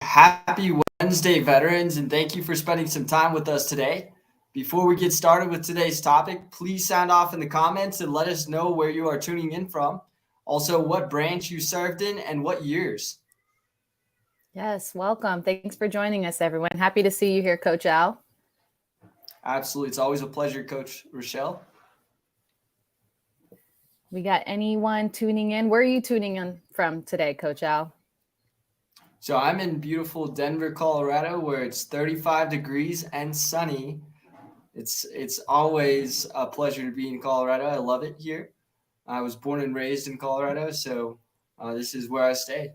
Happy Wednesday, veterans, and thank you for spending some time with us today. Before we get started with today's topic, please sound off in the comments and let us know where you are tuning in from. Also, what branch you served in and what years. Yes, welcome. Thanks for joining us, everyone. Happy to see you here, Coach Al. Absolutely. It's always a pleasure, Coach Rochelle. We got anyone tuning in? Where are you tuning in from today, Coach Al? So I'm in beautiful Denver, Colorado, where it's 35 degrees and sunny. It's always a pleasure to be in Colorado. I love it here. I was born and raised in Colorado, so this is where I stay.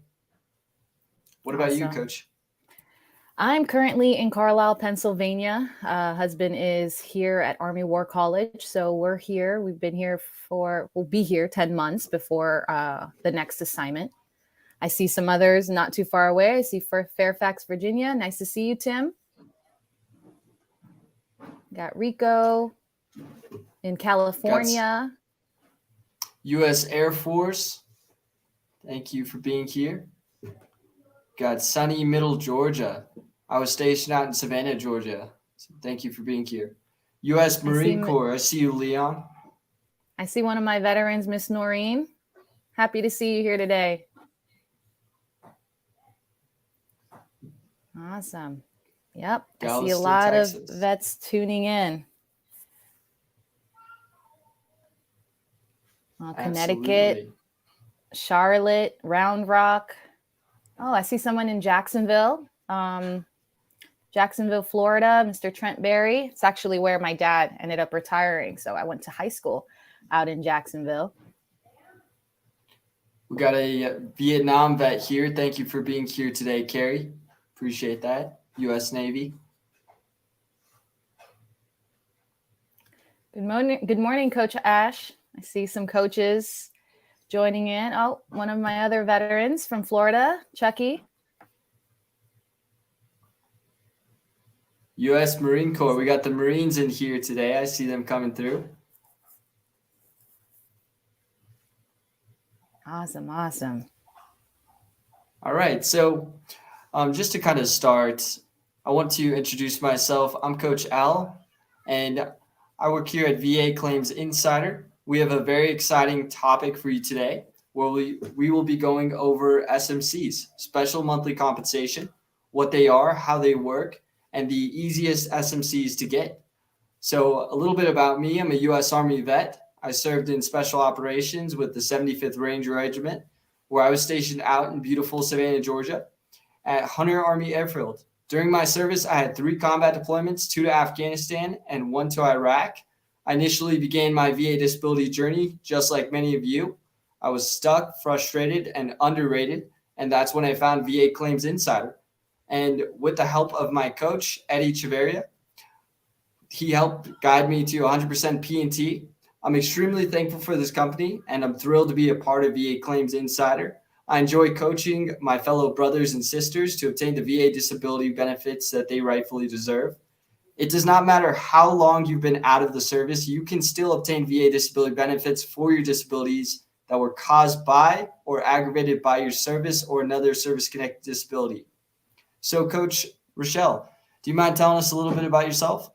What about you, Awesome. Coach? I'm currently in Carlisle, Pennsylvania. Husband is here at Army War College. So we're here. We've been here we'll be here 10 months before the next assignment. I see some others not too far away. I see Fairfax, Virginia. Nice to see you, Tim. Got Rico in Got California. U.S. Air Force. Thank you for being here. Got sunny Middle Georgia. I was stationed out in Savannah, Georgia. So thank you for being here. U.S. I see Marine Corps. I see you, Leon. I see one of my veterans, Miss Noreen. Happy to see you here today. Awesome. Yep. I see a Galveston, lot of Texas. vets tuning in. Connecticut, Absolutely. Charlotte, Round Rock. Oh, I see someone in Jacksonville. Jacksonville, Florida, Mr. Trent Berry. It's actually where my dad ended up retiring. So I went to high school out in Jacksonville. We got a Vietnam vet here. Thank you for being here today, Carrie. Appreciate that. U.S. Navy. Good morning, Coach Ash. I see some coaches joining in. Oh, one of my other veterans from Florida, Chucky. U.S. Marine Corps. We got the Marines in here today. I see them coming through. Awesome. All right. So just to kind of start, I want to introduce myself. I'm Coach Al, and I work here at VA Claims Insider. We have a very exciting topic for you today where we will be going over SMCs, special monthly compensation, what they are, how they work, and the easiest SMCs to get. So a little bit about me. I'm a U.S. Army vet. I served in special operations with the 75th Ranger Regiment, where I was stationed out in beautiful Savannah, Georgia, at Hunter Army Airfield. During my service, I had 3 combat deployments, 2 to Afghanistan and 1 to Iraq. I initially began my VA disability journey just like many of you. I was stuck, frustrated, and underrated, and that's when I found VA Claims Insider. And with the help of my coach, Eddie Chaveria, he helped guide me to 100% P&T. I'm extremely thankful for this company, and I'm thrilled to be a part of VA Claims Insider. I enjoy coaching my fellow brothers and sisters to obtain the VA disability benefits that they rightfully deserve. It does not matter how long you've been out of the service, you can still obtain VA disability benefits for your disabilities that were caused by or aggravated by your service or another service-connected disability. So, Coach Rochelle, do you mind telling us a little bit about yourself?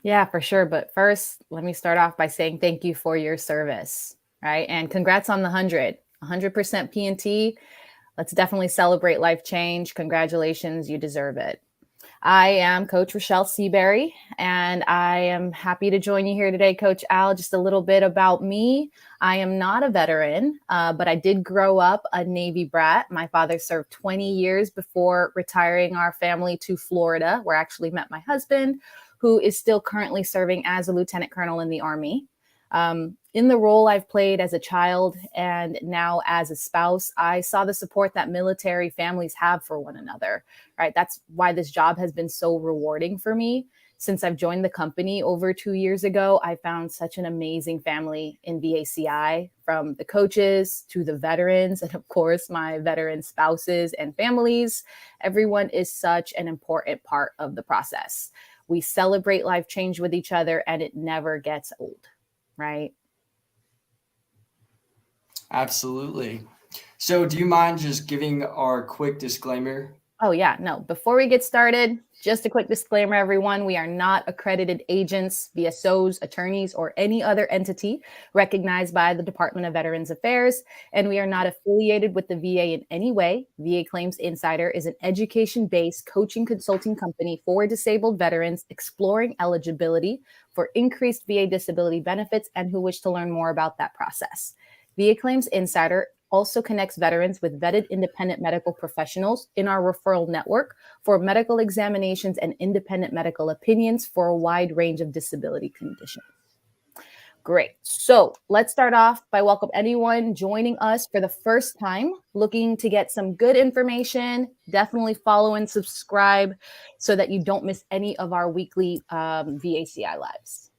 Yeah, for sure. But first, let me start off by saying thank you for your service, right? And congrats on the 100% P&T. Let's definitely celebrate life change. Congratulations, you deserve it. I am Coach Rochelle Seabury, and I am happy to join you here today, Coach Al. Just a little bit about me. I am not a veteran, but I did grow up a Navy brat. My father served 20 years before retiring our family to Florida, where I actually met my husband, who is still currently serving as a lieutenant colonel in the Army. In the role I've played as a child and now as a spouse, I saw the support that military families have for one another, right? That's why this job has been so rewarding for me. Since I've joined the company over 2 years ago, I found such an amazing family in VACI, from the coaches to the veterans, and of course, my veteran spouses and families. Everyone is such an important part of the process. We celebrate life change with each other, and it never gets old, right? Absolutely. So, do you mind just giving our quick disclaimer Oh, yeah. No, before we get started, just a quick disclaimer, everyone. We are not accredited agents, VSOs, attorneys, or any other entity recognized by the Department of Veterans Affairs, and we are not affiliated with the VA in any way. VA Claims Insider is an education-based coaching consulting company for disabled veterans exploring eligibility for increased VA disability benefits and who wish to learn more about that process. VA Claims Insider also connects veterans with vetted independent medical professionals in our referral network for medical examinations and independent medical opinions for a wide range of disability conditions. Great. So let's start off by welcome anyone joining us for the first time, looking to get some good information. Definitely follow and subscribe so that you don't miss any of our weekly VACI lives.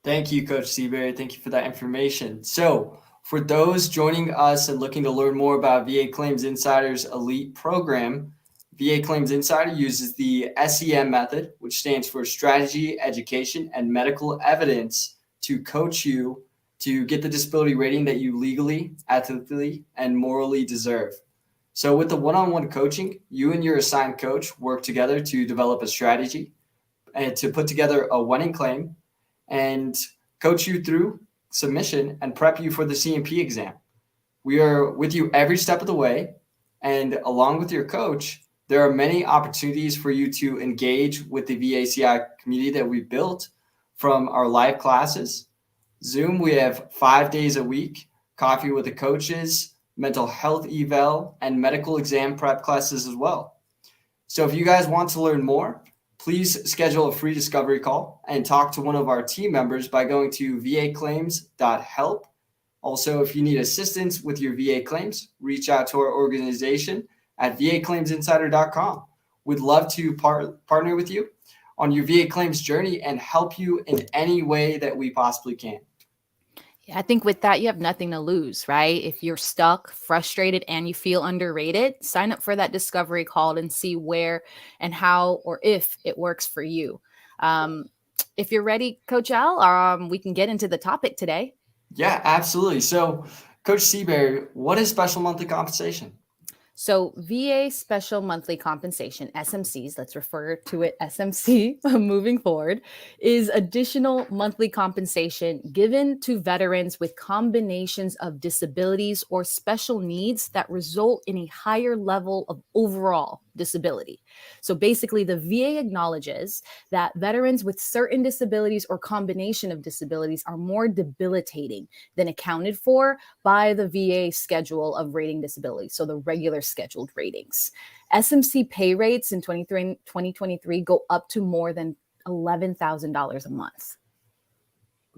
Thank you, Coach Seabury. Thank you for that information. So, for those joining us and looking to learn more about VA Claims Insider's elite program, VA Claims Insider uses the SEM method, which stands for Strategy, Education, and Medical Evidence, to coach you to get the disability rating that you legally, ethically, and morally deserve. So, with the one-on-one coaching, you and your assigned coach work together to develop a strategy and to put together a winning claim and coach you through submission and prep you for the CMP exam. We are with you every step of the way. And along with your coach, there are many opportunities for you to engage with the VACI community that we built, from our live classes. Zoom, we have 5 days a week, coffee with the coaches, mental health eval, and medical exam prep classes as well. So if you guys want to learn more, please schedule a free discovery call and talk to one of our team members by going to vaclaims.help. Also, if you need assistance with your VA claims, reach out to our organization at vaclaimsinsider.com. We'd love to partner with you on your VA claims journey and help you in any way that we possibly can. Yeah, I think with that, you have nothing to lose, right? If you're stuck, frustrated, and you feel underrated, sign up for that discovery call and see where and how or if it works for you. If you're ready, Coach Al, we can get into the topic today. Yeah, absolutely. So, Coach Seabury, what is special monthly compensation? So VA special monthly compensation, SMCs, let's refer to it SMC moving forward, is additional monthly compensation given to veterans with combinations of disabilities or special needs that result in a higher level of overall disability. So basically, the VA acknowledges that veterans with certain disabilities or combination of disabilities are more debilitating than accounted for by the VA schedule of rating disabilities, so the regular scheduled ratings. SMC pay rates in 2023 go up to more than $11,000 a month.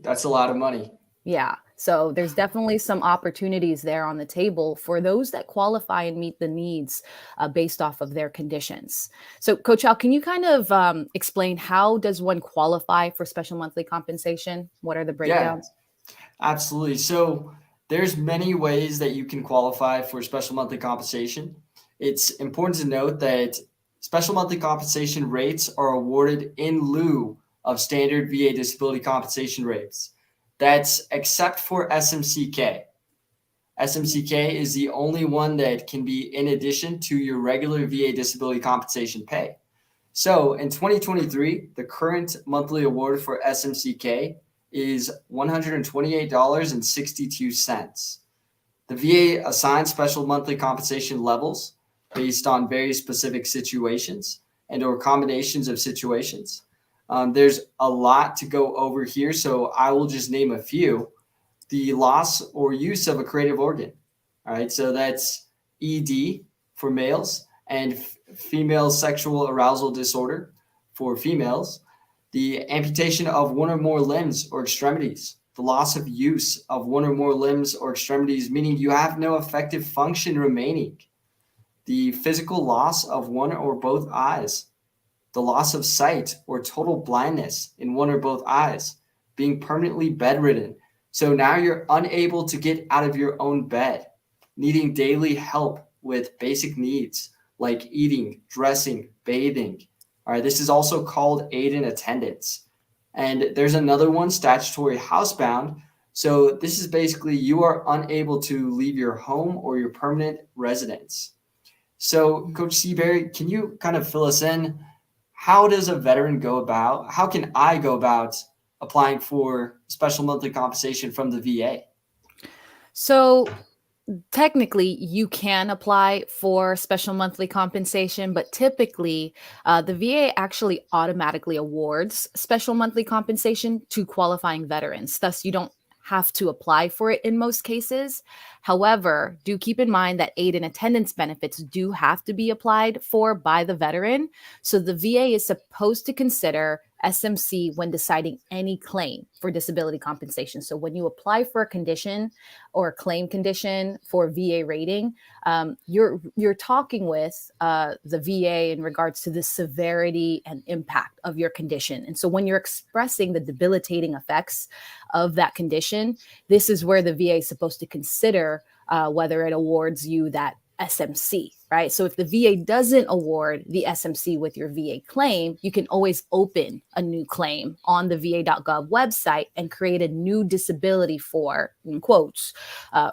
That's a lot of money. Yeah. So there's definitely some opportunities there on the table for those that qualify and meet the needs based off of their conditions. So Coach Al, can you kind of explain how does one qualify for special monthly compensation? What are the breakdowns? Yeah, absolutely. So there's many ways that you can qualify for special monthly compensation. It's important to note that special monthly compensation rates are awarded in lieu of standard VA disability compensation rates. That's except for SMCK. SMCK is the only one that can be in addition to your regular VA disability compensation pay. So in 2023, the current monthly award for SMCK is $128.62. The VA assigns special monthly compensation levels based on very specific situations and or combinations of situations. There's a lot to go over here, so I will just name a few. The loss or use of a creative organ. All right, so that's ED for males and female sexual arousal disorder for females. The amputation of one or more limbs or extremities. The loss of use of one or more limbs or extremities, meaning you have no effective function remaining. The physical loss of one or both eyes. The loss of sight or total blindness in one or both eyes. Being permanently bedridden. So now you're unable to get out of your own bed, needing daily help with basic needs like eating, dressing, bathing. All right, this is also called aid in attendance. And there's another one, statutory housebound. So this is basically you are unable to leave your home or your permanent residence. So, Coach Seabury, can you kind of fill us in? How does a veteran go about, how can I go about applying for special monthly compensation from the VA? So technically, you can apply for special monthly compensation, but typically, the VA actually automatically awards special monthly compensation to qualifying veterans. Thus, you don't have to apply for it in most cases. However, do keep in mind that aid and attendance benefits do have to be applied for by the veteran. So the VA is supposed to consider SMC when deciding any claim for disability compensation. So when you apply for a condition, or claim condition for VA rating, you're talking with the VA in regards to the severity and impact of your condition. And so when you're expressing the debilitating effects of that condition, this is where the VA is supposed to consider whether it awards you that SMC, right? So if the VA doesn't award the SMC with your VA claim, you can always open a new claim on the va.gov website and create a new disability for, in quotes,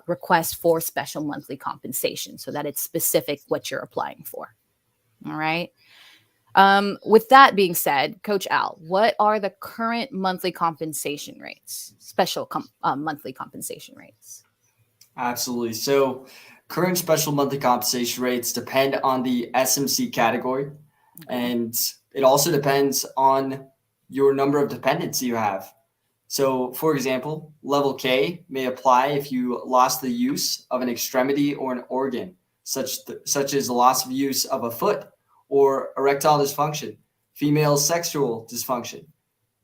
request for special monthly compensation so that it's specific what you're applying for. All right. With that being said, Coach Al, what are the current monthly compensation rates, monthly compensation rates? Absolutely. So, current special monthly compensation rates depend on the SMC category, Okay. and it also depends on your number of dependents you have. So, for example, level K may apply if you lost the use of an extremity or an organ, such as the loss of use of a foot or erectile dysfunction, female sexual dysfunction.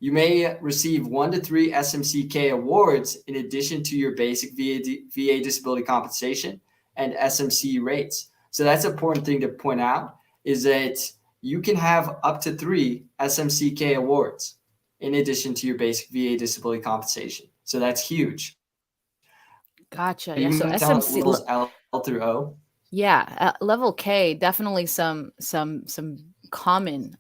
You may receive 1 to 3 SMCK awards in addition to your basic VA disability compensation and SMC rates. So that's an important thing to point out is that you can have up to 3 SMCK awards in addition to your basic VA disability compensation. So that's huge. Gotcha. Do Yeah. you So mind telling SMC, levels L through O? yeah, level K, definitely some common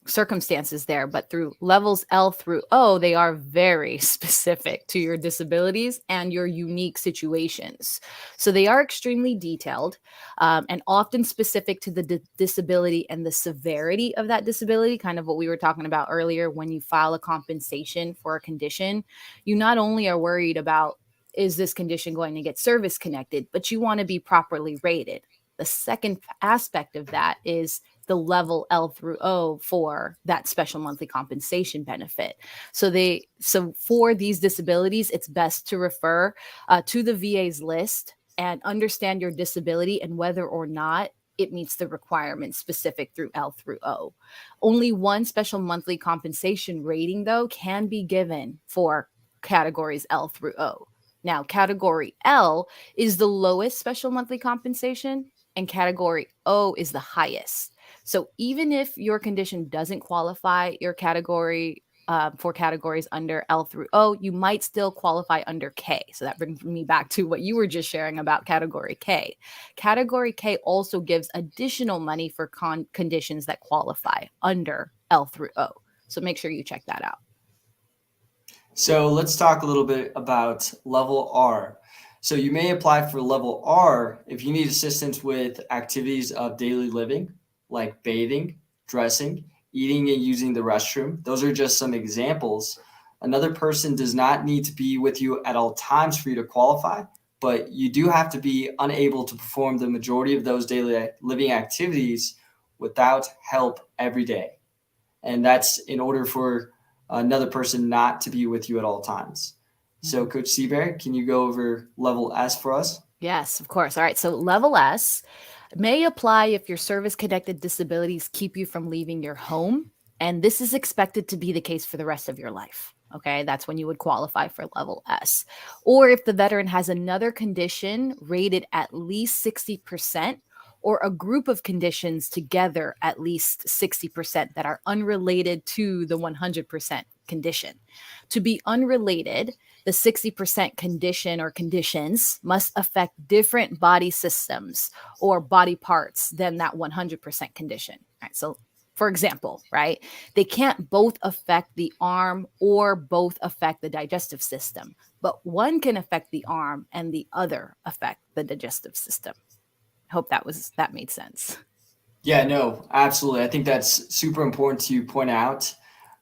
circumstances there, but through levels L through O, they are very specific to your disabilities and your unique situations. So they are extremely detailed and often specific to the disability and the severity of that disability, kind of what we were talking about earlier. When you file a compensation for a condition, you not only are worried about, is this condition going to get service connected, but you want to be properly rated. The second aspect of that is the level L through O for that special monthly compensation benefit. So for these disabilities, it's best to refer to the VA's list and understand your disability and whether or not it meets the requirements specific through L through O. Only one special monthly compensation rating, though, can be given for categories L through O. Now, category L is the lowest special monthly compensation, and category O is the highest. So even if your condition doesn't qualify your category for categories under L through O, you might still qualify under K. So that brings me back to what you were just sharing about category K. Category K also gives additional money for conditions that qualify under L through O. So make sure you check that out. So let's talk a little bit about level R. So you may apply for level R if you need assistance with activities of daily living, like bathing, dressing, eating, and using the restroom. Those are just some examples. Another person does not need to be with you at all times for you to qualify, but you do have to be unable to perform the majority of those daily living activities without help every day. And that's in order for another person not to be with you at all times. So, Coach Seabear, can you go over level S for us? Yes, of course. All right. So level S may apply if your service connected disabilities keep you from leaving your home. And this is expected to be the case for the rest of your life. Okay. That's when you would qualify for level S. Or if the veteran has another condition rated at least 60%, or a group of conditions together at least 60% that are unrelated to the 100% condition. To be unrelated, the 60% condition or conditions must affect different body systems or body parts than that 100% condition. Right? So, for example, right, they can't both affect the arm or both affect the digestive system, but one can affect the arm and the other affect the digestive system. Hope that made sense. Yeah, no, absolutely. I think that's super important to point out,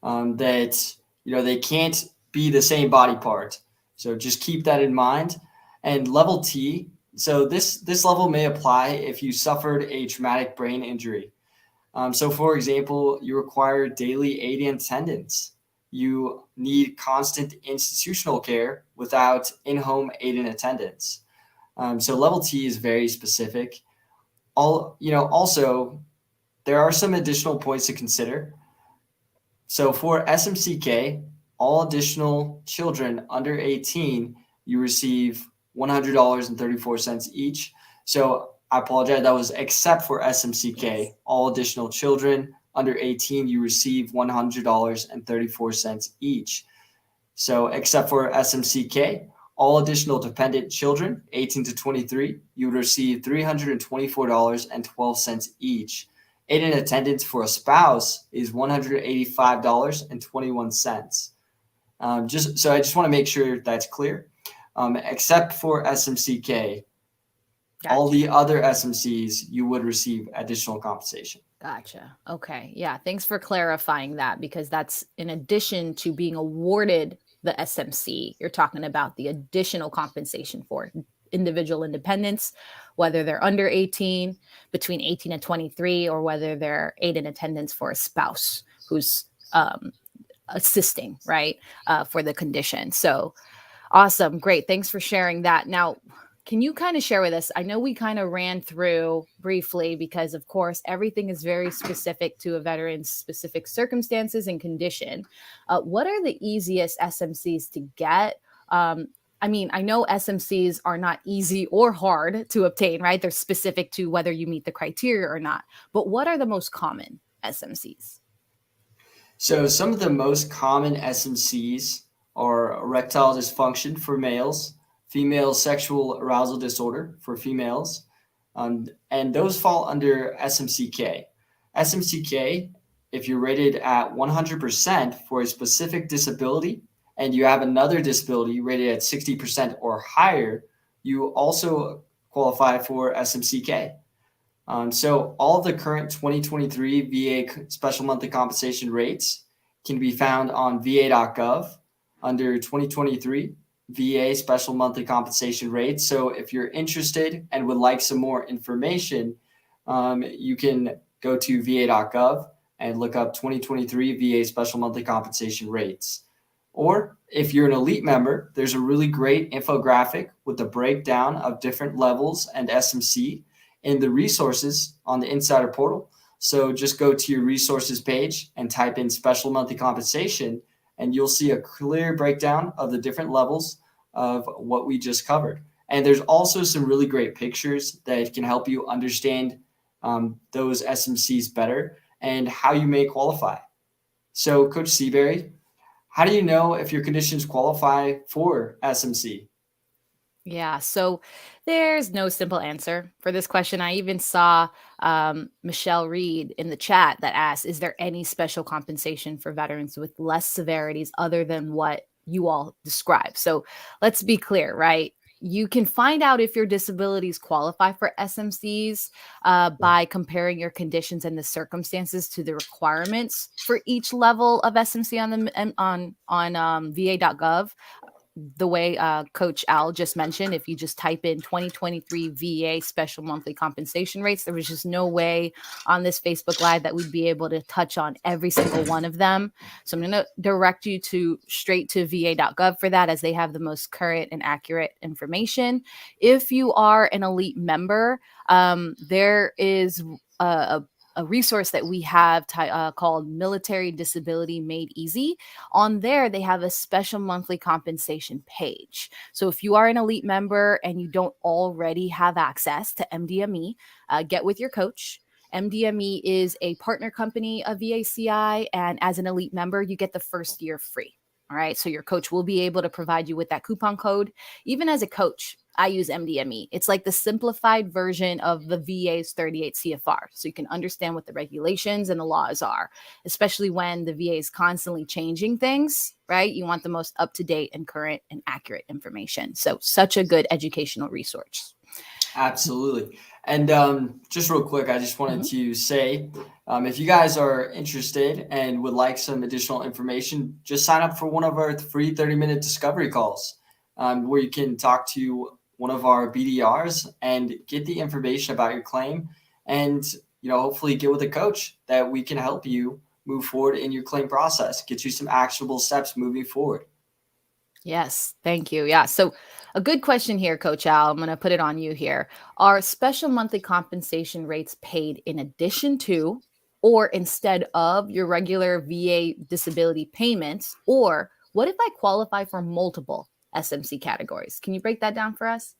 that they can't be the same body part. So just keep that in mind. And level T. So this level may apply if you suffered a traumatic brain injury. So, for example, you require daily aid and attendance. You need constant institutional care without in-home aid and attendance. So level T is very specific. Also, there are some additional points to consider. So for SMCK, all additional children under 18, you receive $100.34 each. So I apologize, that was except for Yes. SMCK. All additional children under 18, you receive $100.34 each. So except for SMCK, all additional dependent children 18 to 23, you would receive $324.12 each. Aid in attendance for a spouse is $185.21. I just want to make sure that's clear. Except for SMCK, all Gotcha. the other SMCs, you would receive additional compensation. Gotcha. Okay. Yeah. Thanks for clarifying that, because that's in addition to being awarded the SMC, you're talking about the additional compensation for individual independence, whether they're under 18, between 18 and 23, or whether they're aid in attendance for a spouse who's assisting, right, for the condition. So awesome. Great. Thanks for sharing that. Now, can you kind of share with us? I know we kind of ran through briefly because, of course, everything is very specific to a veteran's specific circumstances and condition. What are the easiest SMCs to get? I mean, I know SMCs are not easy or hard to obtain, right? They're specific to whether you meet the criteria or not. But what are the most common SMCs? So some of the most common SMCs are erectile dysfunction for males, female sexual arousal disorder for females, and those fall under SMCK. SMCK, if you're rated at 100% for a specific disability and you have another disability rated at 60% or higher, you also qualify for SMCK. So all of the current 2023 VA special monthly compensation rates can be found on va.gov under 2023 VA special monthly compensation rates. So if you're interested and would like some more information, you can go to va.gov and look up 2023 VA special monthly compensation rates. Or if you're an elite member, there's a really great infographic with a breakdown of different levels and SMC in the resources on the Insider portal. So just go to your resources page and type in special monthly compensation, and you'll see a clear breakdown of the different levels of what we just covered. And there's also some really great pictures that can help you understand those SMCs better and how you may qualify. So, Coach Seabury, how do you know if your conditions qualify for SMC? Yeah, so there's no simple answer for this question. I even saw Michelle Reed in the chat that asked, is there any special compensation for veterans with less severities other than what you all described? So let's be clear, right? You can find out if your disabilities qualify for SMCs by comparing your conditions and the circumstances to the requirements for each level of SMC on the on va.gov. The way Coach Al just mentioned, if you just type in 2023 VA special monthly compensation rates, there was just no way on this Facebook Live that we'd be able to touch on every single one of them. So I'm going to direct you to straight to va.gov for that, as they have the most current and accurate information. If you are an elite member, there is a resource that we have called Military Disability Made Easy. On there, they have a special monthly compensation page. So if you are an elite member and you don't already have access to MDME, get with your coach. MDME is a partner company of VACI, and as an elite member, you get the first year free. All right. So your coach will be able to provide you with that coupon code. Even as a coach, I use MDME. It's like the simplified version of the VA's 38 CFR. So you can understand what the regulations and the laws are, especially when the VA is constantly changing things, right? You want the most up-to-date and current and accurate information. So such a good educational resource. Absolutely. And just real quick, I just wanted Mhm. to say if you guys are interested and would like some additional information, just sign up for one of our free 30-minute discovery calls where you can talk to one of our BDRs and get the information about your claim and hopefully get with a coach that we can help you move forward in your claim process, get you some actionable steps moving forward. Yes, thank you. Yeah. So, a good question here, Coach Al. I'm going to put it on you here. Are special monthly compensation rates paid in addition to or instead of your regular VA disability payments? Or what if I qualify for multiple SMC categories? Can you break that down for us?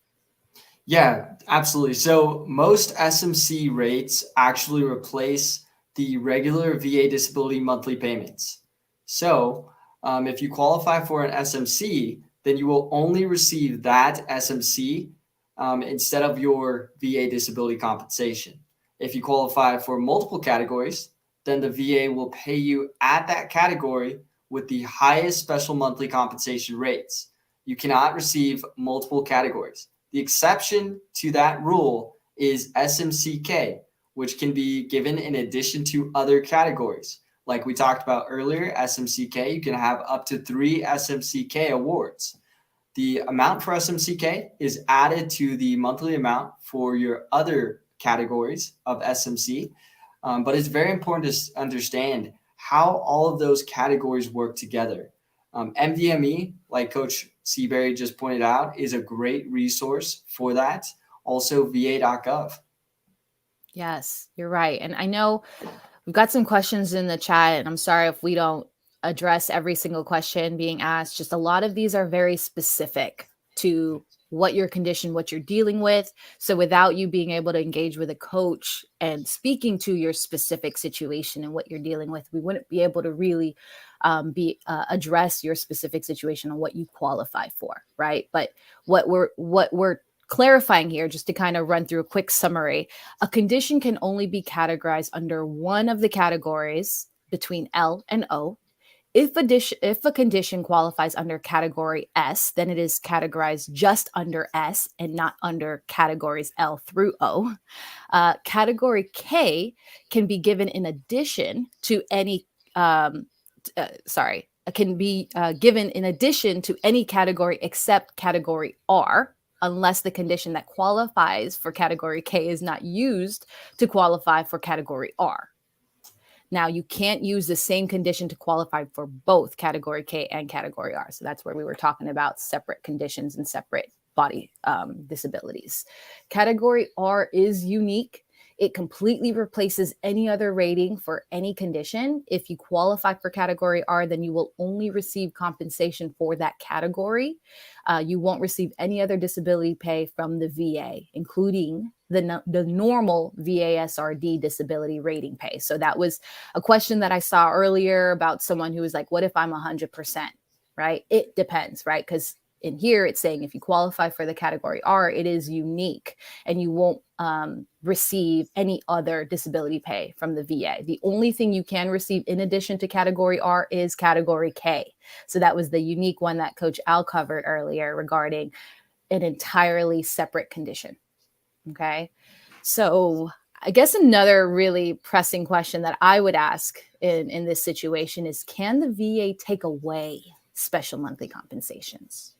Yeah, absolutely. So most SMC rates actually replace the regular VA disability monthly payments. So if you qualify for an SMC, then you will only receive that SMC instead of your VA disability compensation. If you qualify for multiple categories, then the VA will pay you at that category with the highest special monthly compensation rates. You cannot receive multiple categories. The exception to that rule is SMCK, which can be given in addition to other categories. Like we talked about earlier, SMCK, you can have up to 3 SMCK awards. The amount for SMCK is added to the monthly amount for your other categories of SMC. But it's very important to understand how all of those categories work together. MDME, like Coach Seabury just pointed out, is a great resource for that. Also, va.gov. Yes, you're right. And I know we've got some questions in the chat, and I'm sorry if we don't address every single question being asked. Just a lot of these are very specific to what your condition, what you're dealing with. So without you being able to engage with a coach and speaking to your specific situation and what you're dealing with, we wouldn't be able to really be address your specific situation and what you qualify for, right? But what we're clarifying here, just to kind of run through a quick summary, a condition can only be categorized under one of the categories between L and O. If a condition qualifies under category S, then it is categorized just under S and not under categories L through O. Category K can be given in addition to any, can be given in addition to any category except category R, unless the condition that qualifies for category K is not used to qualify for category R. Now, you can't use the same condition to qualify for both category K and category R. So that's where we were talking about separate conditions and separate body disabilities. Category R is unique. It completely replaces any other rating for any condition. If you qualify for category R, then you will only receive compensation for that category. You won't receive any other disability pay from the VA, including the normal VASRD disability rating pay. So that was a question that I saw earlier about someone who was like, what if I'm 100%, right? It depends, right? Because in here, it's saying if you qualify for the category R, it is unique and you won't receive any other disability pay from the VA. The only thing you can receive in addition to category R is category K. So that was the unique one that Coach Al covered earlier regarding an entirely separate condition. Okay. So I guess another really pressing question that I would ask in this situation is, can the VA take away special monthly compensations?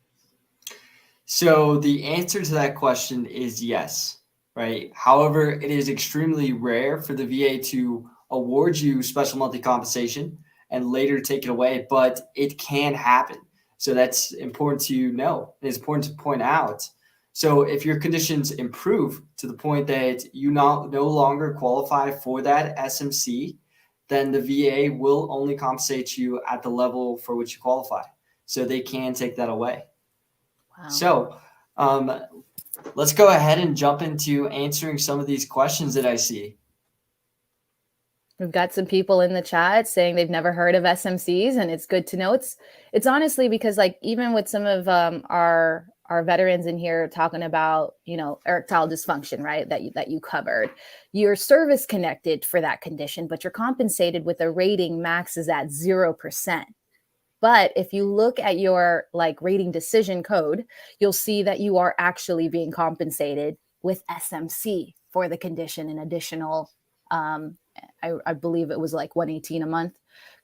So the answer to that question is yes, right? However, it is extremely rare for the VA to award you special monthly compensation and later take it away, but it can happen. So that's important to know. It's important to point out. So if your conditions improve to the point that you no longer qualify for that SMC, then the VA will only compensate you at the level for which you qualify. So they can take that away. Wow. So um, let's go ahead and jump into answering some of these questions that I see. We've got some people in the chat saying they've never heard of SMCs, and it's good to know. It's honestly because, like, even with some of our veterans in here talking about, erectile dysfunction, right? That you covered, you're service connected for that condition, but you're compensated with a rating max is at 0%. But if you look at your rating decision code, you'll see that you are actually being compensated with SMC for the condition, an additional, I believe it was like 118 a month,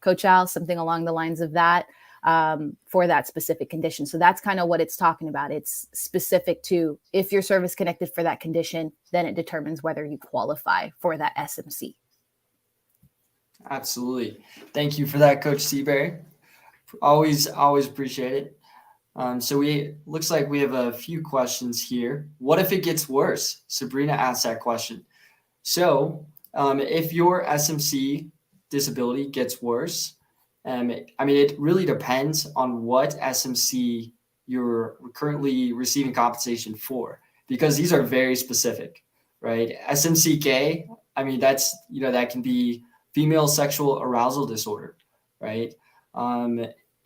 Coach Al, something along the lines of that, for that specific condition. So that's kind of what it's talking about. It's specific to if you're service connected for that condition, then it determines whether you qualify for that SMC. Absolutely. Thank you for that, Coach Seabury. Always appreciate it. So looks like we have a few questions here. What if it gets worse? Sabrina asked that question. So if your SMC disability gets worse, it really depends on what SMC you're currently receiving compensation for, because these are very specific, right? SMCK, that can be female sexual arousal disorder, right?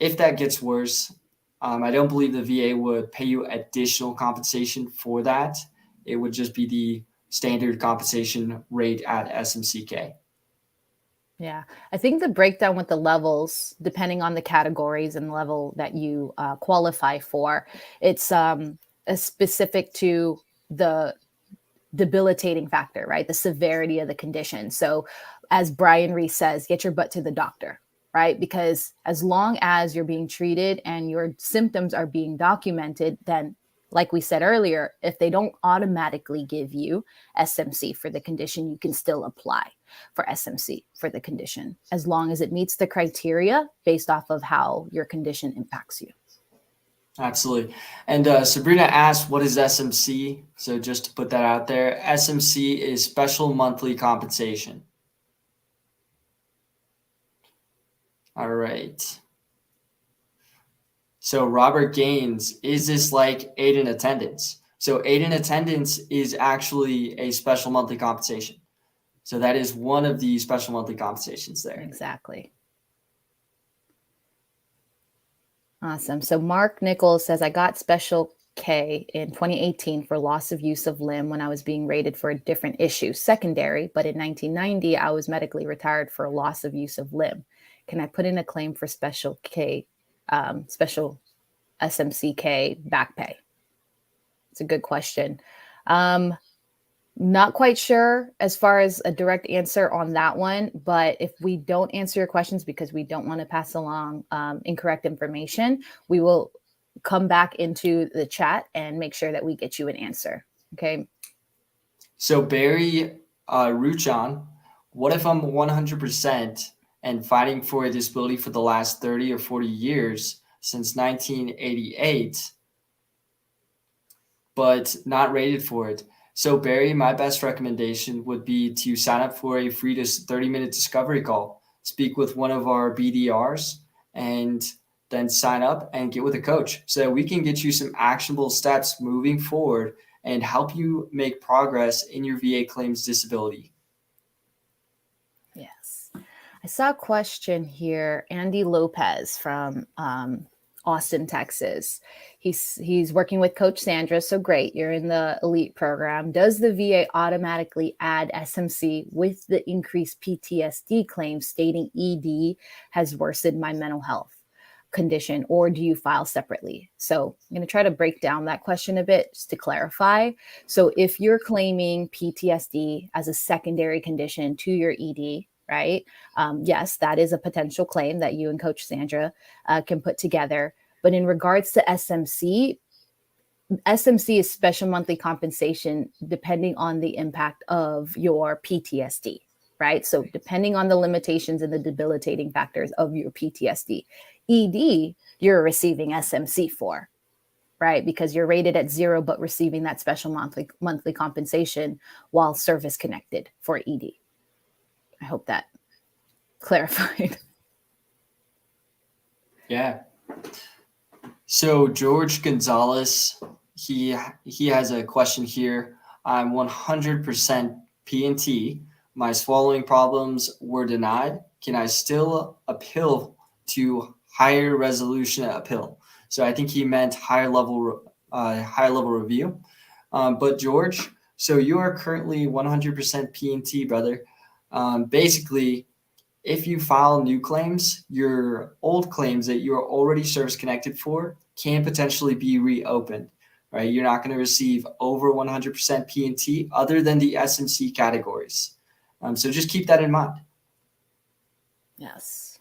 If that gets worse, I don't believe the VA would pay you additional compensation for that. It would just be the standard compensation rate at SMCK. Yeah, I think the breakdown with the levels, depending on the categories and level that you qualify for, it's specific to the debilitating factor, right? The severity of the condition. So as Brian Reese says, get your butt to the doctor, right? Because as long as you're being treated and your symptoms are being documented, then like we said earlier, if they don't automatically give you SMC for the condition, you can still apply for SMC for the condition, as long as it meets the criteria based off of how your condition impacts you. Absolutely. And Sabrina asked, what is SMC? So just to put that out there, SMC is special monthly compensation. All right. So Robert Gaines, is this like aid in attendance? So aid in attendance is actually a special monthly compensation. So that is one of the special monthly compensations there. Exactly. Awesome. So Mark Nichols says, I got special K in 2018 for loss of use of limb when I was being rated for a different issue, secondary, but in 1990, I was medically retired for a loss of use of limb. Can I put in a claim for special K, special SMCK back pay? It's a good question. Not quite sure as far as a direct answer on that one, but if we don't answer your questions because we don't want to pass along incorrect information, we will come back into the chat and make sure that we get you an answer. Okay. So Barry Ruchan, what if I'm 100% and fighting for a disability for the last 30 or 40 years since 1988, but not rated for it? So Barry, my best recommendation would be to sign up for a free 30-minute discovery call, speak with one of our BDRs, and then sign up and get with a coach so that we can get you some actionable steps moving forward and help you make progress in your VA claims disability. Yes. I saw a question here. Andy Lopez from Austin, Texas. He's working with Coach Sandra. So great. You're in the elite program. Does the VA automatically add SMC with the increased PTSD claim stating ED has worsened my mental health condition, or do you file separately? So I'm going to try to break down that question a bit just to clarify. So if you're claiming PTSD as a secondary condition to your ED, right? Yes, that is a potential claim that you and Coach Sandra can put together. But in regards to SMC, SMC is special monthly compensation depending on the impact of your PTSD, right? So depending on the limitations and the debilitating factors of your PTSD. ED, you're receiving SMC for, right? Because you're rated at 0, but receiving that special monthly compensation while service connected for ED. I hope that clarified. Yeah. So George Gonzalez, he has a question here. I'm 100% P&T. My swallowing problems were denied. Can I still appeal to higher resolution appeal? So I think he meant higher level review. But George, so you are currently 100% P&T, brother. Basically, if you file new claims, your old claims that you're already service connected for can potentially be reopened, right? You're not going to receive over 100% P&T other than the SMC categories. So just keep that in mind. Yes.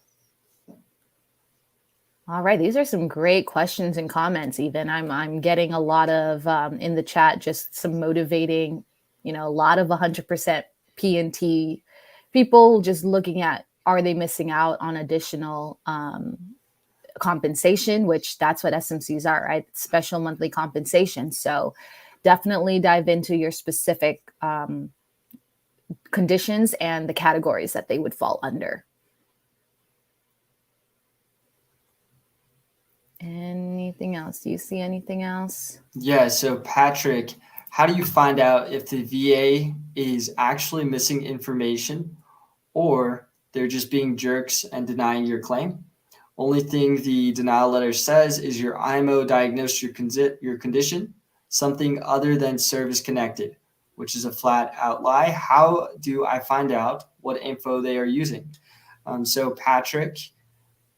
All right, these are some great questions and comments. Even I'm getting a lot of in the chat, just some motivating, a lot of 100% P&T people just looking at, are they missing out on additional compensation, which that's what SMCs are, right? Special monthly compensation. So definitely dive into your specific conditions and the categories that they would fall under. Anything else? Do you see anything else? Yeah, so Patrick, how do you find out if the VA is actually missing information or they're just being jerks and denying your claim? Only thing the denial letter says is your IMO diagnosed your condition, something other than service connected, which is a flat out lie. How do I find out what info they are using? So Patrick,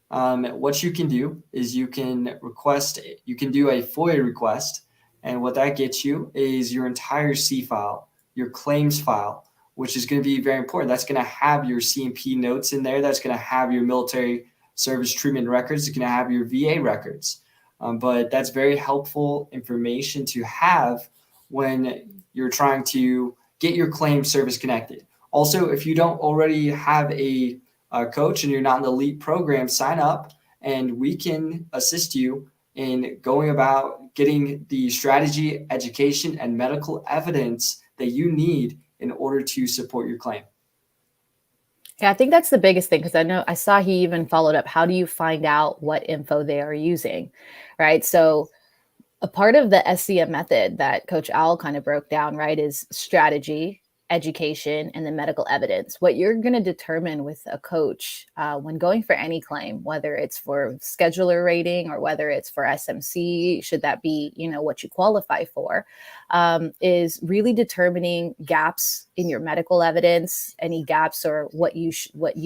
what you can do is you can do a FOIA request, and what that gets you is your entire C file, your claims file, which is going to be very important. That's going to have your C&P notes in there. That's going to have your military service treatment records. It's going to have your VA records. But that's very helpful information to have when you're trying to get your claim service connected. Also, if you don't already have a coach and you're not in the elite program, sign up and we can assist you in going about getting the strategy, education, and medical evidence that you need in order to support your claim. Yeah, I think that's the biggest thing, because I saw he even followed up. How do you find out what info they are using, right? So a part of the SCM method that Coach Al kind of broke down, right, is strategy, education, and then medical evidence. What you're going to determine with a coach when going for any claim, whether it's for scheduler rating or whether it's for SMC, should that be, what you qualify for, is really determining gaps in your medical evidence, any gaps or what you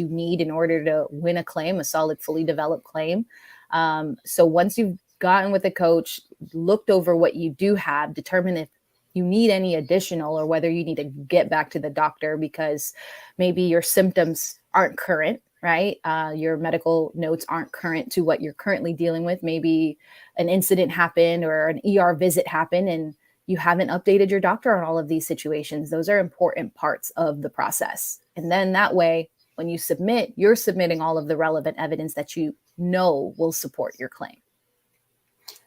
need in order to win a claim, a solid, fully developed claim. So once you've gotten with a coach, looked over what you do have, determine if you need any additional or whether you need to get back to the doctor because maybe your symptoms aren't current, right? Your medical notes aren't current to what you're currently dealing with. Maybe an incident happened or an ER visit happened and you haven't updated your doctor on all of these situations. Those are important parts of the process. And then that way, when you submit, you're submitting all of the relevant evidence that you know will support your claim.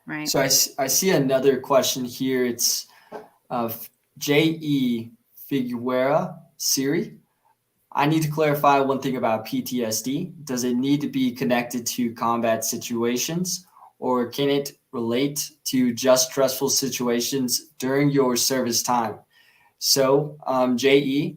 Right. So I see another question here. It's J.E. Figuera Siri. I need to clarify one thing about PTSD. Does it need to be connected to combat situations, or can it relate to just stressful situations during your service time? So, J.E.,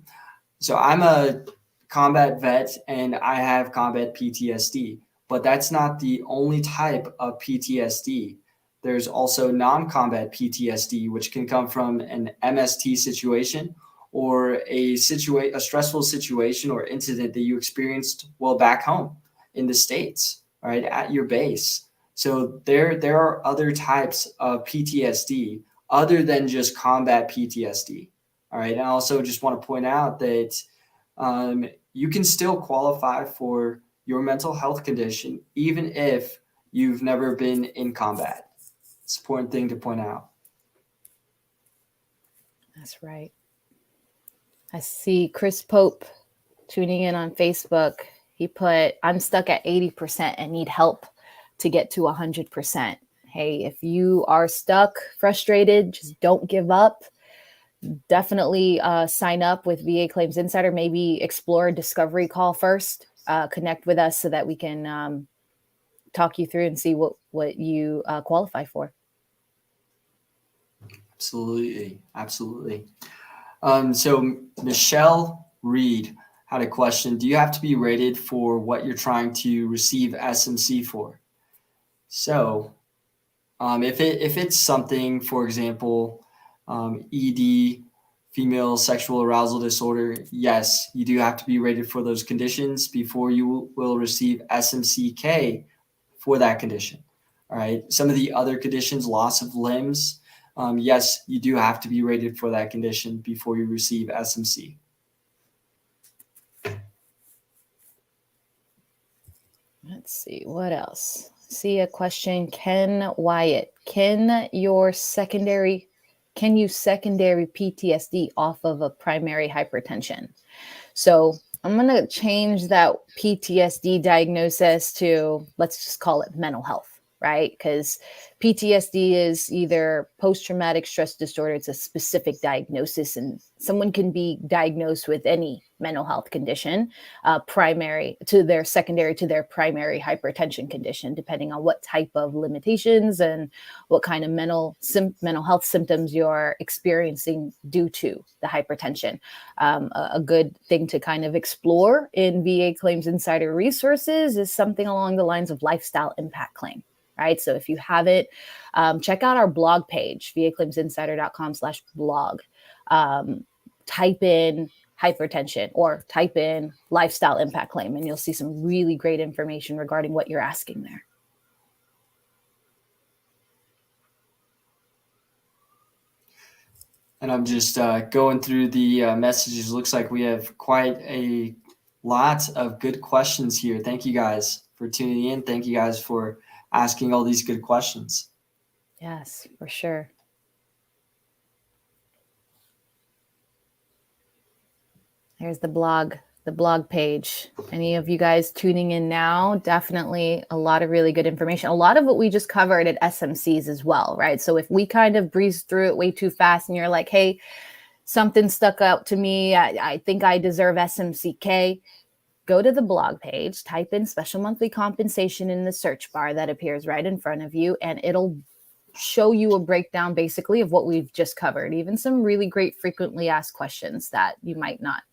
so I'm a combat vet and I have combat PTSD, but that's not the only type of PTSD. There's also non-combat PTSD, which can come from an MST situation or a stressful situation or incident that you experienced while back home in the States, right, at your base. So there are other types of PTSD other than just combat PTSD. All right. And I also just want to point out that you can still qualify for your mental health condition, even if you've never been in combat. It's an important thing to point out. That's right. I see Chris Pope tuning in on Facebook. He put, I'm stuck at 80% and need help to get to 100%. Hey, if you are stuck, frustrated, just don't give up. Definitely sign up with VA Claims Insider. Maybe explore a discovery call first. Connect with us so that we can talk you through and see what you qualify for. Absolutely. So Michelle Reed had a question. Do you have to be rated for what you're trying to receive SMC for? So if it's something, for example, ED, female sexual arousal disorder, yes, you do have to be rated for those conditions before you will receive SMCK for that condition. All right. Some of the other conditions, loss of limbs, yes, you do have to be rated for that condition before you receive SMC. Let's see, what else? See a question, Ken Wyatt. Can you secondary PTSD off of a primary hypertension? So I'm going to change that PTSD diagnosis to, let's just call it mental health, right? Because PTSD is either post-traumatic stress disorder. It's a specific diagnosis, and someone can be diagnosed with any mental health condition, secondary to their primary hypertension condition, depending on what type of limitations and what kind of mental health symptoms you're experiencing due to the hypertension. A good thing to kind of explore in VA Claims Insider resources is something along the lines of lifestyle impact claim, right? So if you haven't, check out our blog page, vaclaimsinsider.com/blog. Type in hypertension or type in lifestyle impact claim, and you'll see some really great information regarding what you're asking there. And I'm just going through the messages. Looks like we have quite a lot of good questions here. Thank you guys for tuning in. Thank you guys for asking all these good questions. Yes, for sure. There's the blog page. Any of you guys tuning in now, definitely a lot of really good information. A lot of what we just covered at SMCs as well, right? So if we kind of breeze through it way too fast and you're like, hey, something stuck out to me, I think I deserve SMCK, go to the blog page, type in special monthly compensation in the search bar that appears right in front of you, and it'll show you a breakdown basically of what we've just covered, even some really great frequently asked questions that you might not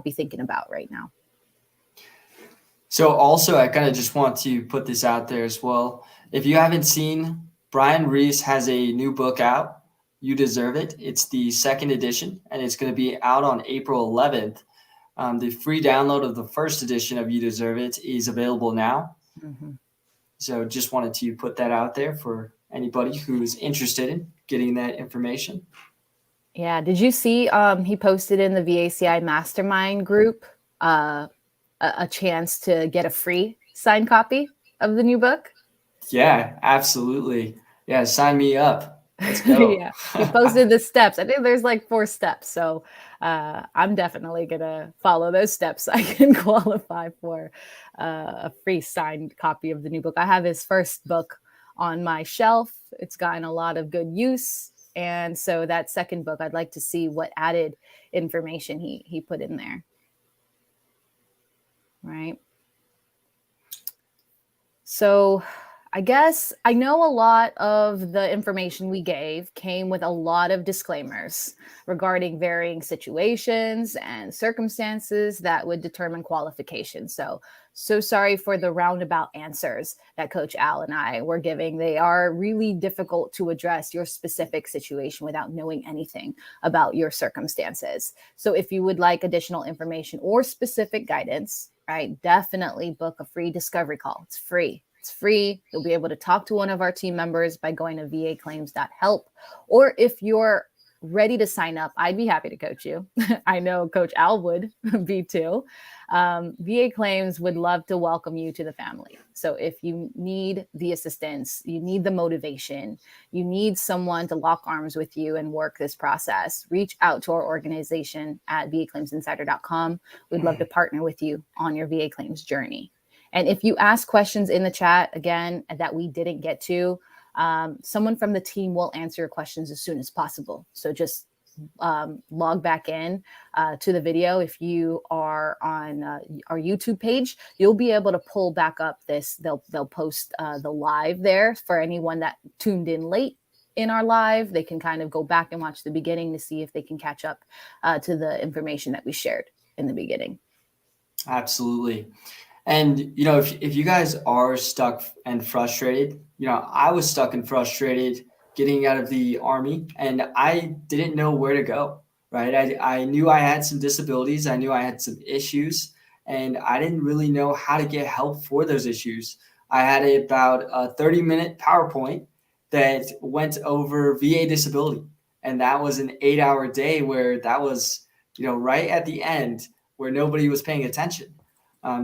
be thinking about right now. So also, I kind of just want to put this out there as well. If you haven't seen, Brian Reese has a new book out, You Deserve It. It's the second edition, and it's going to be out on April 11th. The free download of the first edition of You Deserve It is available now. Mm-hmm. So just wanted to put that out there for anybody who's interested in getting that information. Yeah. Did you see he posted in the VACI Mastermind group a chance to get a free signed copy of the new book? Yeah, absolutely. Yeah, sign me up. Let's go. Yeah, he posted the steps. I think there's like 4 steps. So I'm definitely going to follow those steps. I can qualify for a free signed copy of the new book. I have his first book on my shelf. It's gotten a lot of good use. And so that second book, I'd like to see what added information he put in there. Right. So I guess I know a lot of the information we gave came with a lot of disclaimers regarding varying situations and circumstances that would determine qualifications. So sorry for the roundabout answers that Coach Al and I were giving. They are really difficult to address your specific situation without knowing anything about your circumstances. So if you would like additional information or specific guidance, right, definitely book a free discovery call. It's free. It's free. You'll be able to talk to one of our team members by going to vaclaims.help. Or if you're ready to sign up, I'd be happy to coach you. I know Coach Al would be too. VA Claims would love to welcome you to the family. So if you need the assistance, you need the motivation, you need someone to lock arms with you and work this process, reach out to our organization at vaclaimsinsider.com. We'd love to partner with you on your VA Claims journey. And if you ask questions in the chat, again, that we didn't get to, someone from the team will answer your questions as soon as possible. So just log back in to the video. If you are on our YouTube page, you'll be able to pull back up this. They'll post the live there for anyone that tuned in late in our live. They can kind of go back and watch the beginning to see if they can catch up to the information that we shared in the beginning. Absolutely. And, if you guys are stuck and frustrated, I was stuck and frustrated getting out of the Army, and I didn't know where to go, right? I knew I had some disabilities. I knew I had some issues, and I didn't really know how to get help for those issues. I had about a 30-minute PowerPoint that went over VA disability. And that was an 8-hour day where that was, right at the end where nobody was paying attention.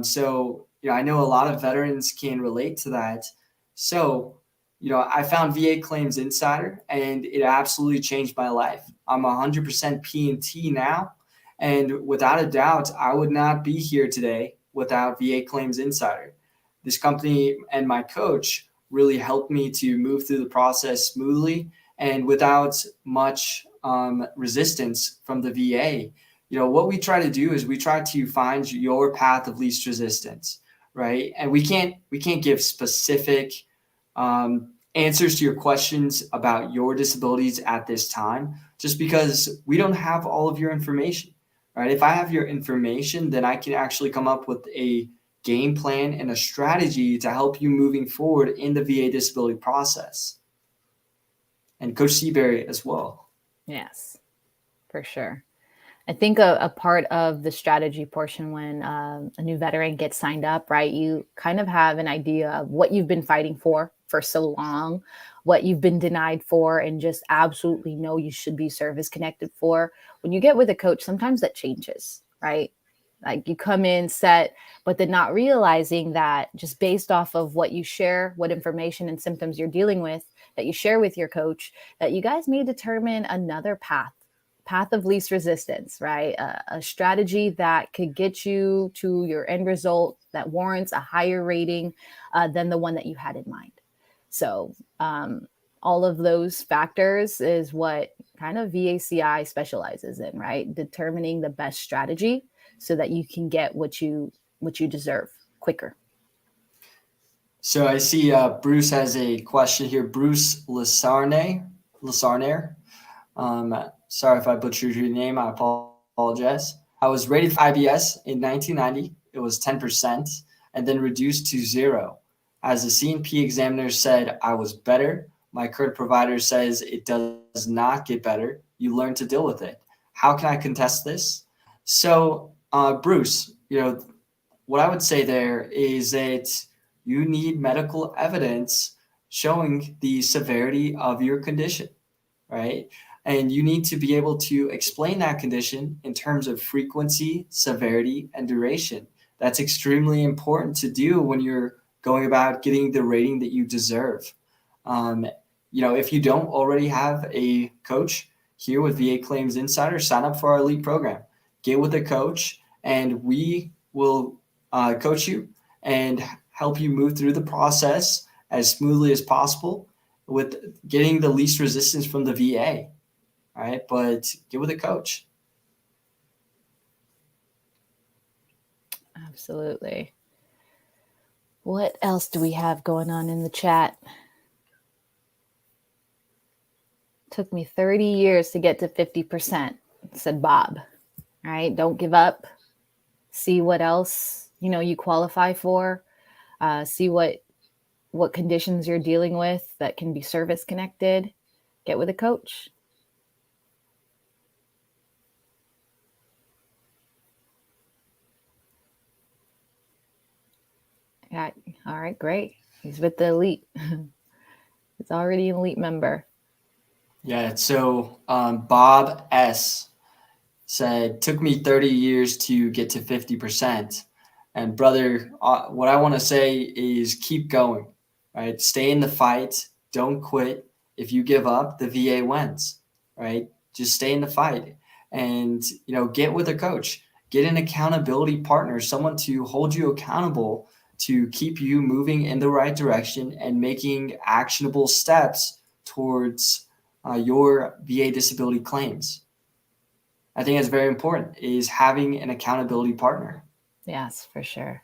So, I know a lot of veterans can relate to that. So, I found VA Claims Insider and it absolutely changed my life. I'm 100% P&T now. And without a doubt, I would not be here today without VA Claims Insider. This company and my coach really helped me to move through the process smoothly and without much resistance from the VA. What we try to do is we try to find your path of least resistance, right? And we can't give specific answers to your questions about your disabilities at this time, just because we don't have all of your information, right? If I have your information, then I can actually come up with a game plan and a strategy to help you moving forward in the VA disability process. And Coach Seabury as well. Yes, for sure. I think a part of the strategy portion when a new veteran gets signed up, right, you kind of have an idea of what you've been fighting for so long, what you've been denied for, and just absolutely know you should be service connected for. When you get with a coach, sometimes that changes, right? Like you come in set, but then not realizing that just based off of what you share, what information and symptoms you're dealing with that you share with your coach, that you guys may determine another path of least resistance, right? A strategy that could get you to your end result that warrants a higher rating than the one that you had in mind. So all of those factors is what kind of VACI specializes in, right? Determining the best strategy so that you can get what you deserve quicker. So I see Bruce has a question here. Bruce Lassner. Sorry if I butchered your name. I apologize. I was rated for IBS in 1990. It was 10% and then reduced to 0. As the CNP examiner said, I was better. My current provider says it does not get better. You learn to deal with it. How can I contest this? So, Bruce, what I would say there is that you need medical evidence showing the severity of your condition, right? And you need to be able to explain that condition in terms of frequency, severity, and duration. That's extremely important to do when you're going about getting the rating that you deserve. If you don't already have a coach here with VA Claims Insider, sign up for our elite program. Get with a coach, and we will coach you and help you move through the process as smoothly as possible with getting the least resistance from the VA. All right, but get with a coach. Absolutely. What else do we have going on in the chat? Took me 30 years to get to 50%, said Bob. All right, don't give up. See what else you qualify for. See what conditions you're dealing with that can be service connected. Get with a coach. Yeah. All right, great. He's with the elite. He's already an elite member. Yeah. So Bob S said, took me 30 years to get to 50%. And brother, what I want to say is keep going, right? Stay in the fight. Don't quit. If you give up, the VA wins, right? Just stay in the fight and, get with a coach, get an accountability partner, someone to hold you accountable to keep you moving in the right direction and making actionable steps towards your VA disability claims. I think that's very important, is having an accountability partner. Yes, for sure.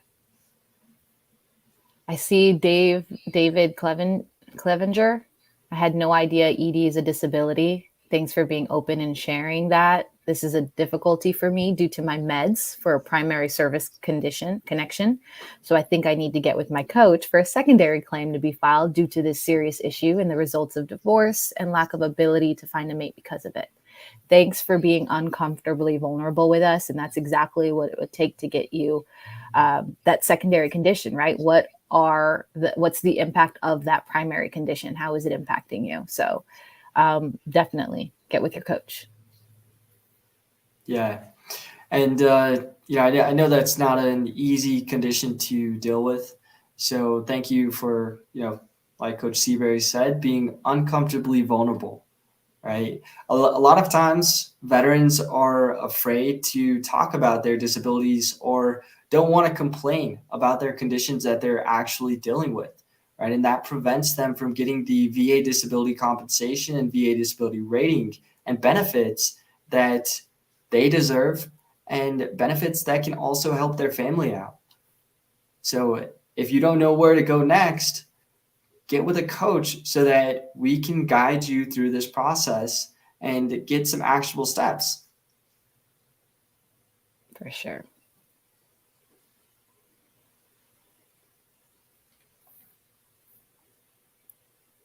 I see David Clevenger. I had no idea ED is a disability. Thanks for being open and sharing that. This is a difficulty for me due to my meds for a primary service connection. So I think I need to get with my coach for a secondary claim to be filed due to this serious issue and the results of divorce and lack of ability to find a mate because of it. Thanks for being uncomfortably vulnerable with us. And that's exactly what it would take to get you that secondary condition, right? What what's the impact of that primary condition? How is it impacting you? So definitely get with your coach. Yeah. And I know that's not an easy condition to deal with. So thank you for, like Coach Seabury said, being uncomfortably vulnerable, right? A lot of times veterans are afraid to talk about their disabilities or don't want to complain about their conditions that they're actually dealing with, right? And that prevents them from getting the VA disability compensation and VA disability rating and benefits that they deserve, and benefits that can also help their family out. So if you don't know where to go next, get with a coach so that we can guide you through this process and get some actionable steps. For sure.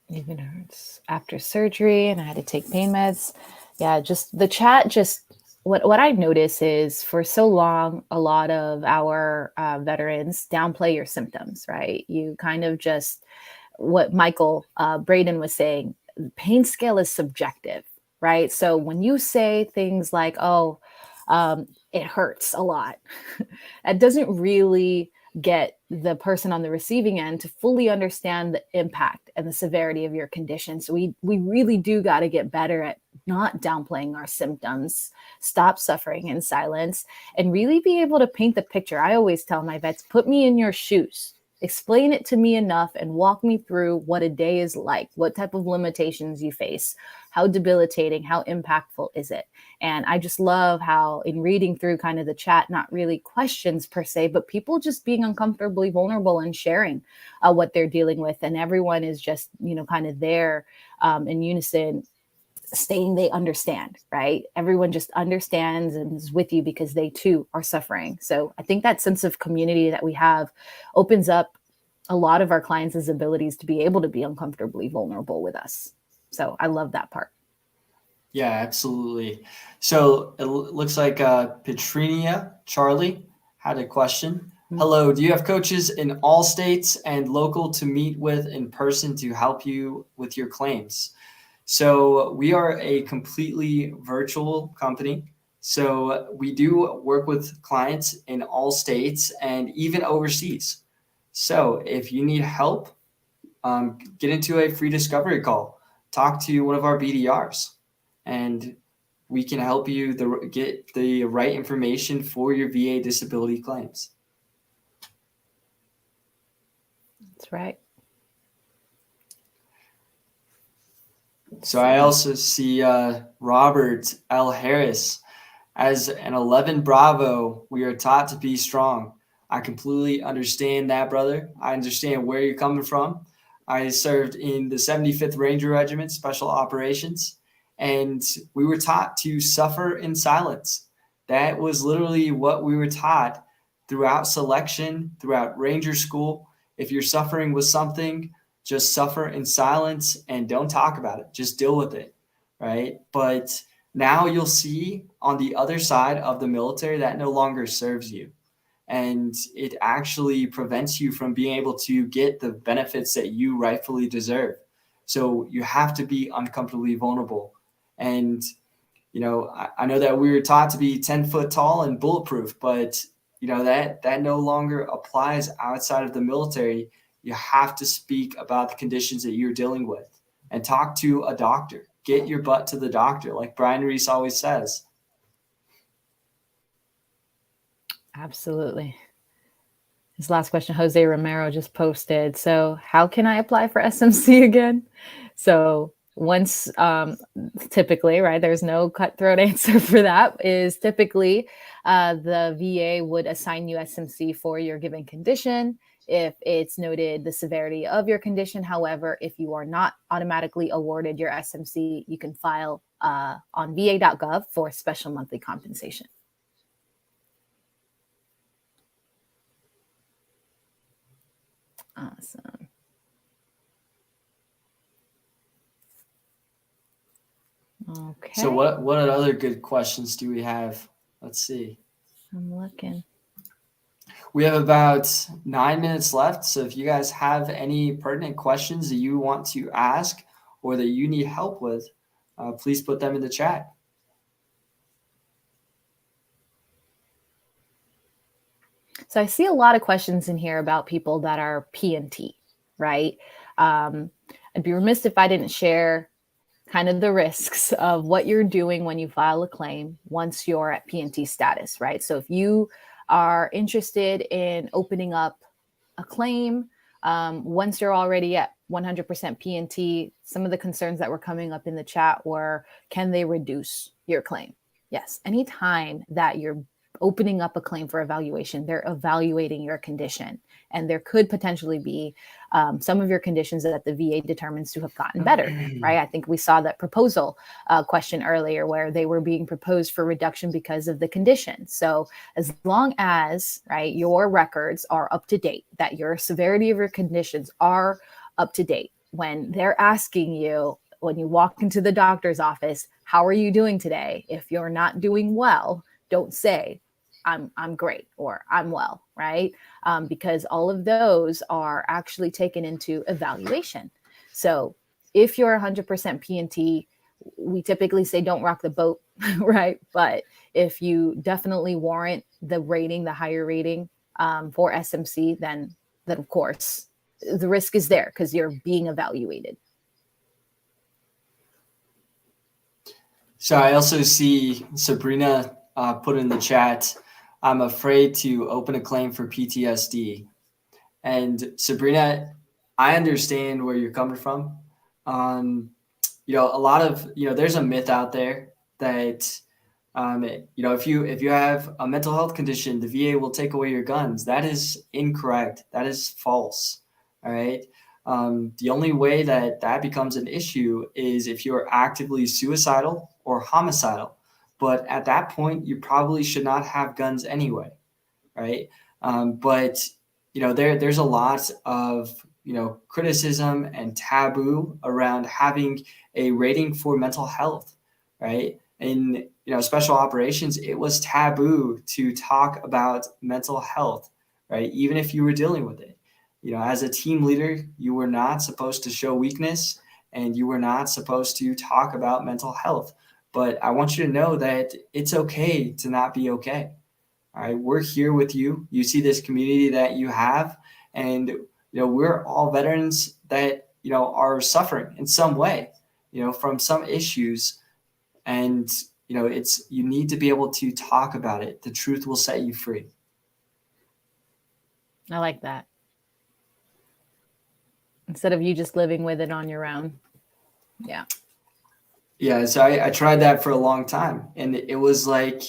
Even hurts after surgery and I had to take pain meds. Yeah, just the chat, just what I notice is for so long, a lot of our veterans downplay your symptoms, right? You kind of just, what Michael Braden was saying, pain scale is subjective, right? So when you say things like, oh, it hurts a lot, it doesn't really get the person on the receiving end to fully understand the impact and the severity of your condition. So we really do got to get better at not downplaying our symptoms, stop suffering in silence, and really be able to paint the picture. I always tell my vets, put me in your shoes. Explain it to me enough and walk me through what a day is like, what type of limitations you face, how debilitating, how impactful is it? And I just love how in reading through kind of the chat, not really questions per se, but people just being uncomfortably vulnerable and sharing what they're dealing with. And everyone is just, kind of there in unison, saying they understand, right? Everyone just understands and is with you because they too are suffering. So I think that sense of community that we have opens up a lot of our clients' abilities to be able to be uncomfortably vulnerable with us. So I love that part. Yeah, absolutely. So it looks like Petrinia Charlie had a question. Hello, do you have coaches in all states and local to meet with in person to help you with your claims? So we are a completely virtual company. So we do work with clients in all states and even overseas. So if you need help, get into a free discovery call. Talk to one of our BDRs, and we can help you get the right information for your VA disability claims. That's right. So I also see Robert L. Harris. As an 11 Bravo, we are taught to be strong. I completely understand that, brother. I understand where you're coming from. I served in the 75th Ranger Regiment, Special Operations, and we were taught to suffer in silence. That was literally what we were taught throughout selection, throughout Ranger School. If you're suffering with something, just suffer in silence and don't talk about it. Just deal with it, right? But now you'll see on the other side of the military that no longer serves you. And it actually prevents you from being able to get the benefits that you rightfully deserve. So you have to be uncomfortably vulnerable. And, I know that we were taught to be 10 foot tall and bulletproof, but, that no longer applies outside of the military. You have to speak about the conditions that you're dealing with and talk to a doctor. Get your butt to the doctor, like Brian Reese always says. Absolutely. His last question, Jose Romero just posted. So, how can I apply for SMC again? So, once typically, right, there's no cutthroat answer for that, is typically the VA would assign you SMC for your given condition if it's noted the severity of your condition. However, if you are not automatically awarded your SMC, you can file on va.gov for special monthly compensation. Awesome. Okay. So what other good questions do we have? Let's see. I'm looking. We have about 9 minutes left. So if you guys have any pertinent questions that you want to ask or that you need help with, please put them in the chat. So I see a lot of questions in here about people that are P&T, right? I'd be remiss if I didn't share kind of the risks of what you're doing when you file a claim once you're at P&T status, right? So if you are interested in opening up a claim, once you're already at 100% P&T, some of the concerns that were coming up in the chat were, can they reduce your claim? Yes, anytime that you're opening up a claim for evaluation, they're evaluating your condition. And there could potentially be some of your conditions that the VA determines to have gotten better, right? I think we saw that proposal question earlier where they were being proposed for reduction because of the condition. So as long as, right, your records are up to date, that your severity of your conditions are up to date, when they're asking you, when you walk into the doctor's office, how are you doing today? If you're not doing well, don't say, I'm great or I'm well, right? Because all of those are actually taken into evaluation. So if you're 100% P&T, we typically say don't rock the boat, right? But if you definitely warrant the rating, the higher rating for SMC, then of course the risk is there because you're being evaluated. So I also see Sabrina put in the chat, I'm afraid to open a claim for PTSD. And Sabrina, I understand where you're coming from. A lot of, there's a myth out there that, if you have a mental health condition, the VA will take away your guns. That is incorrect. That is false. All right. The only way that becomes an issue is if you're actively suicidal or homicidal. But at that point, you probably should not have guns anyway. Right. But there's a lot of criticism and taboo around having a rating for mental health, right? In special operations, it was taboo to talk about mental health, right? Even if you were dealing with it. As a team leader, you were not supposed to show weakness and you were not supposed to talk about mental health. But I want you to know that it's okay to not be okay. All right, we're here with you. You see this community that you have, and we're all veterans that are suffering in some way, from some issues, and you need to be able to talk about it. The truth will set you free. I like that. Instead of you just living with it on your own. Yeah. Yeah. So I tried that for a long time, and it was like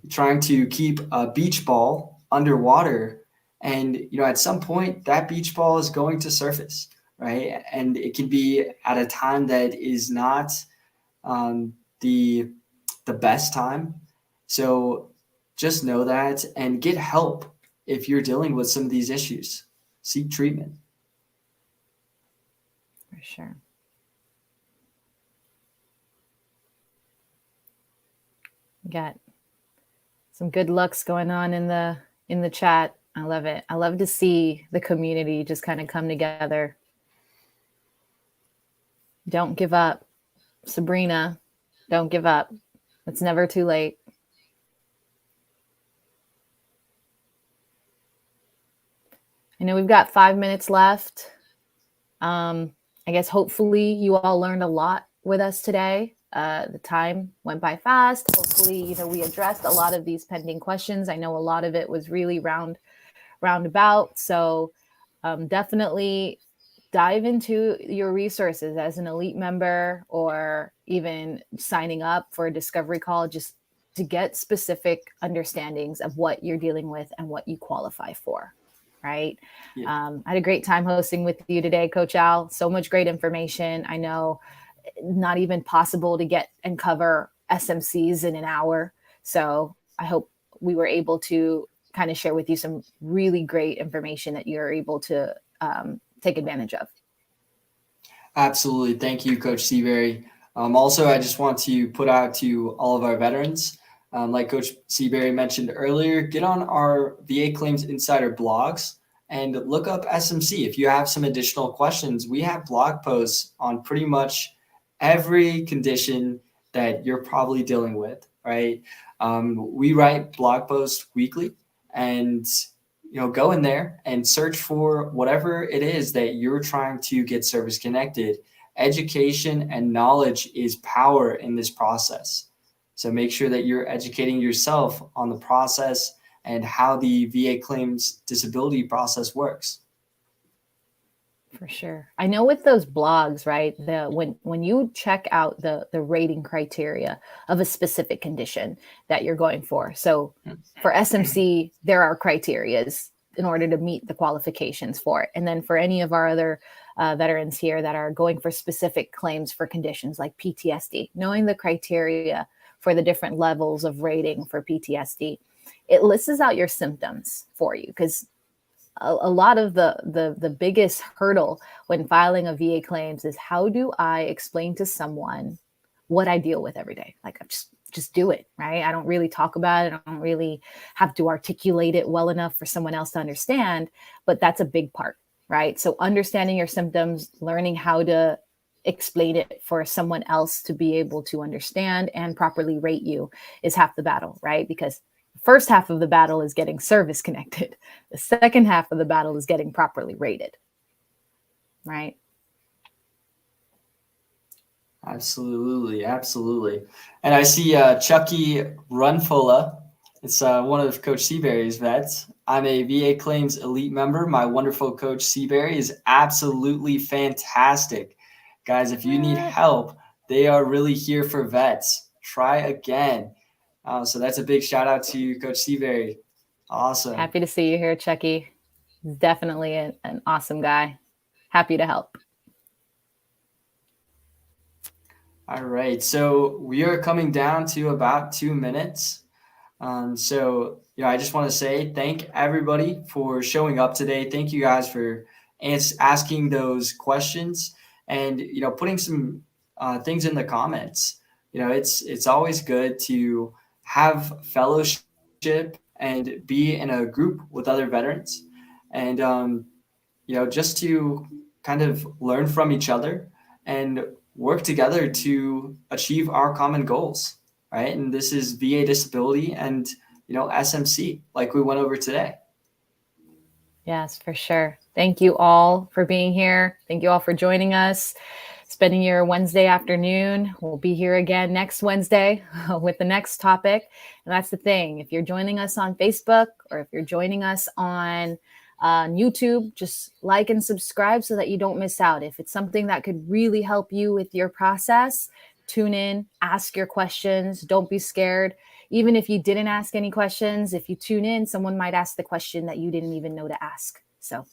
trying to keep a beach ball underwater. And, at some point that beach ball is going to surface, right? And it can be at a time that is not the best time. So just know that and get help if you're dealing with some of these issues. Seek treatment. For sure. Got some good looks going on in the chat. I love it. I love to see the community just kind of come together. Don't give up. Sabrina, don't give up. It's never too late. I know we've got 5 minutes left. I guess hopefully you all learned a lot with us today. The time went by fast. Hopefully, we addressed a lot of these pending questions. I know a lot of it was really roundabout. So definitely dive into your resources as an elite member or even signing up for a discovery call just to get specific understandings of what you're dealing with and what you qualify for. Right. Yeah. I had a great time hosting with you today, Coach Al. So much great information. I know not even possible to get and cover SMCs in an hour. So I hope we were able to kind of share with you some really great information that you're able to take advantage of. Absolutely. Thank you, Coach Seabury. Also, I just want to put out to all of our veterans, Like Coach Seabury mentioned earlier, get on our VA Claims Insider blogs and look up SMC. If you have some additional questions, we have blog posts on pretty much every condition that you're probably dealing with, right? We write blog posts weekly, and go in there and search for whatever it is that you're trying to get service connected. Education and knowledge is power in this process. So make sure that you're educating yourself on the process and how the VA claims disability process works. For sure. I know with those blogs, right? When you check out the rating criteria of a specific condition that you're going for. So for SMC, there are criterias in order to meet the qualifications for it. And then for any of our other veterans here that are going for specific claims for conditions like PTSD, knowing the criteria for the different levels of rating for PTSD, it lists out your symptoms for you, because a lot of the biggest hurdle when filing a VA claims is, how do I explain to someone what I deal with every day? Like, I just do it, right? I don't really talk about it. I don't really have to articulate it well enough for someone else to understand, but that's a big part, right? So understanding your symptoms, learning how to explain it for someone else to be able to understand and properly rate you is half the battle, right? Because first half of the battle is getting service connected. The second half of the battle is getting properly rated, right? Absolutely, absolutely. And I see Chucky Runfola. It's one of Coach Seabury's vets. I'm a VA Claims Elite member. My wonderful Coach Seabury is absolutely fantastic. Guys, if you need help, they are really here for vets. Try again. So that's a big shout out to you, Coach Seabury. Awesome. Happy to see you here, Chucky. Definitely an awesome guy. Happy to help. All right. So we are coming down to about 2 minutes. I just want to say thank everybody for showing up today. Thank you guys for asking those questions and, putting some things in the comments. It's always good to have fellowship and be in a group with other veterans and, just to kind of learn from each other and work together to achieve our common goals, right? And this is VA disability and, SMC, like we went over today. Yes, for sure. Thank you all for being here. Thank you all for joining us, spending your Wednesday afternoon. We'll be here again next Wednesday with the next topic. And that's the thing. If you're joining us on Facebook or if you're joining us on YouTube, just like and subscribe so that you don't miss out. If it's something that could really help you with your process, tune in, ask your questions. Don't be scared. Even if you didn't ask any questions, if you tune in, someone might ask the question that you didn't even know to ask. So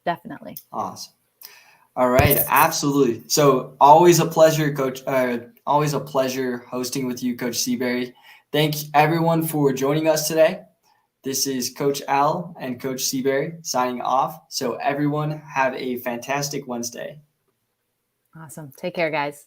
definitely. Awesome. All right. Absolutely. So always a pleasure, Coach. Always a pleasure hosting with you, Coach Seabury. Thank everyone for joining us today. This is Coach Al and Coach Seabury signing off. So everyone have a fantastic Wednesday. Awesome. Take care, guys.